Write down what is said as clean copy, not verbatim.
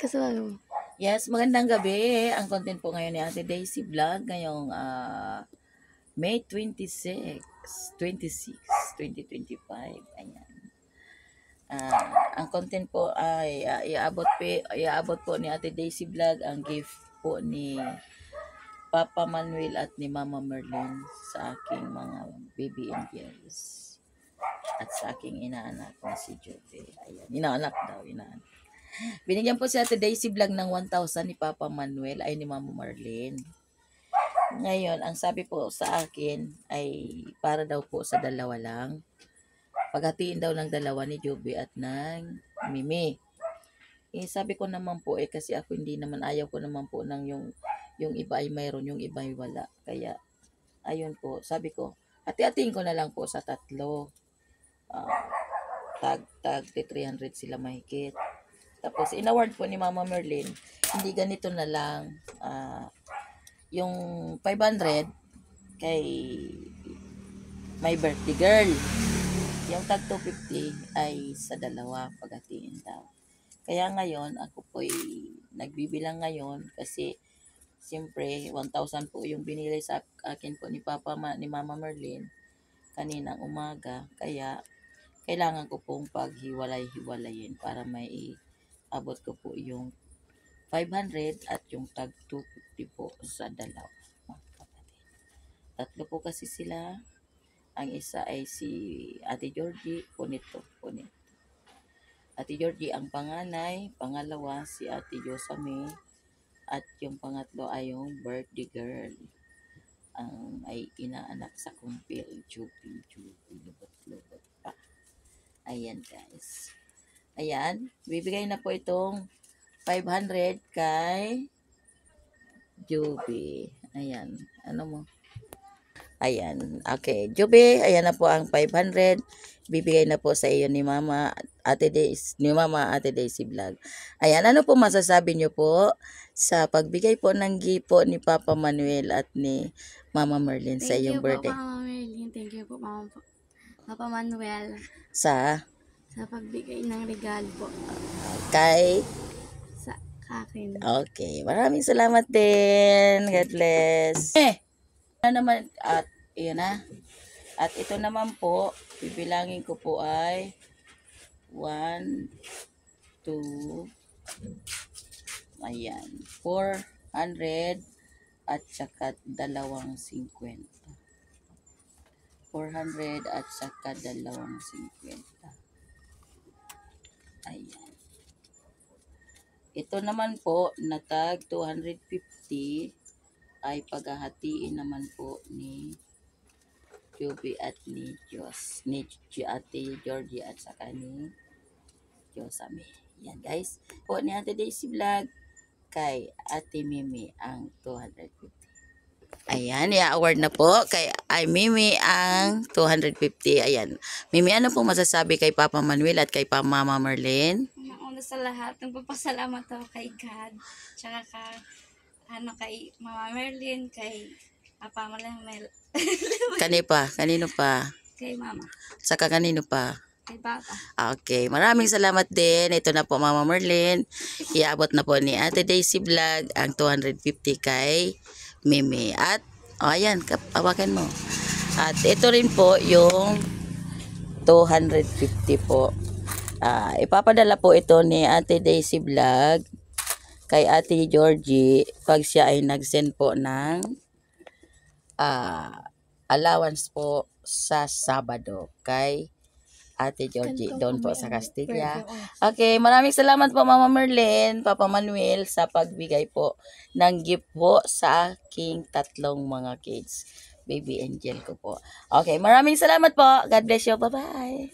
Kasuhan mo. Yes, magandang gabi. Ang content po ngayon ni Ate Daisy Vlog ngayong May 26, 2025. Ayan. Ang content po ay iaabot po ni Ate Daisy Vlog ang gift po ni Papa Manuel at ni Mama Merlin sa aking mga baby angels at sa aking inaanak na si Jobe. Ayan, inaanak. Binigyan po si Ate Daisy Vlog ng 1,000 ni Papa Manuel ay ni Mama Marlene. Ngayon, ang sabi po sa akin ay para daw po sa dalawa lang. Paghatiin daw ng dalawa ni Joby at ng Mimi. Sabi ko naman po kasi ako hindi naman, ayaw ko naman po ng yung iba ay mayroon, yung iba ay wala. Kaya, ayun po, sabi ko, hati-hatiin ko na lang po sa tatlo. Tag 300 sila mahigit. Tapos, in-award po ni Mama Merlin, hindi ganito na lang, yung 500 kay my birthday girl. Yung tag 250 ay sa dalawa paghatiin daw. Kaya ngayon, ako po'y nagbibilang ngayon kasi siyempre 1,000 po yung binili sa akin po ni Mama Merlin kaninang umaga. Kaya kailangan ko pong paghiwalay-hiwalayin para may abot ko po yung 500 at yung tag 250 po sa dalawa. Tatlo po kasi sila. Ang isa ay si Ate Georgie, punito. Ate Georgie ang panganay, pangalawa si Ate Josame, at yung pangatlo ay yung birthday girl. Ang ay inaanak sa kumpil, Jupi, lubot-lubot pa. Ayan guys. Ayan, bibigay na po itong 500 kay Juby. Ayan, ano mo? Ayan, okay. Juby, ayan na po ang 500. Bibigay na po sa iyo ni Mama Ate Daisy Vlog. Ayan, ano po masasabi niyo po sa pagbigay po ng gift po ni Papa Manuel at ni Mama Merlin sa iyong birthday? Thank you po, Mama Merlin. Thank you po, Papa Manuel. Sa pagbigay ng regalo po. Kay? Sa akin. Okay, maraming salamat din. God bless. Naman at iyon na. At ito naman po, bibilangin ko po ay 1, 2, ayan, 400 at saka 250. 400 at saka 250. Ayan. Ito naman po, na tag 250 ay paghahatiin naman po ni Joby at ni Ate Georgie at saka ni Josame. Yan guys. Po ni Ate Daisy Vlog kay Ate Mimi ang 250. Ayan, i-award na po kay Mimi ang 250. Ayan. Mimi, ano po masasabi kay Papa Manuel at kay Mama Merlin? Una sa lahat, nagpapasalamat ako kay God. Tsaka kay Mama Merlin, kay Papa Manuel. Kanino pa? Kay Mama. Saka kanino pa? Kay Papa. Okay, maraming salamat din. Ito na po Mama Merlin. Iabot na po ni Ate Daisy Vlog ang 250 kay Mimi. At, ayan, kapawakan mo. At ito rin po yung 250 po. Ipapadala po ito ni Ate Daisy Vlog kay Ate Georgie pag siya ay nag-send po ng allowance po sa Sabado kay Ate Georgie doon po sa Castilla. Okay, maraming salamat po Mama Merlin, Papa Manuel sa pagbigay po ng gift po sa aking tatlong mga kids. Baby angel ko po. Okay, maraming salamat po. God bless you. Bye-bye.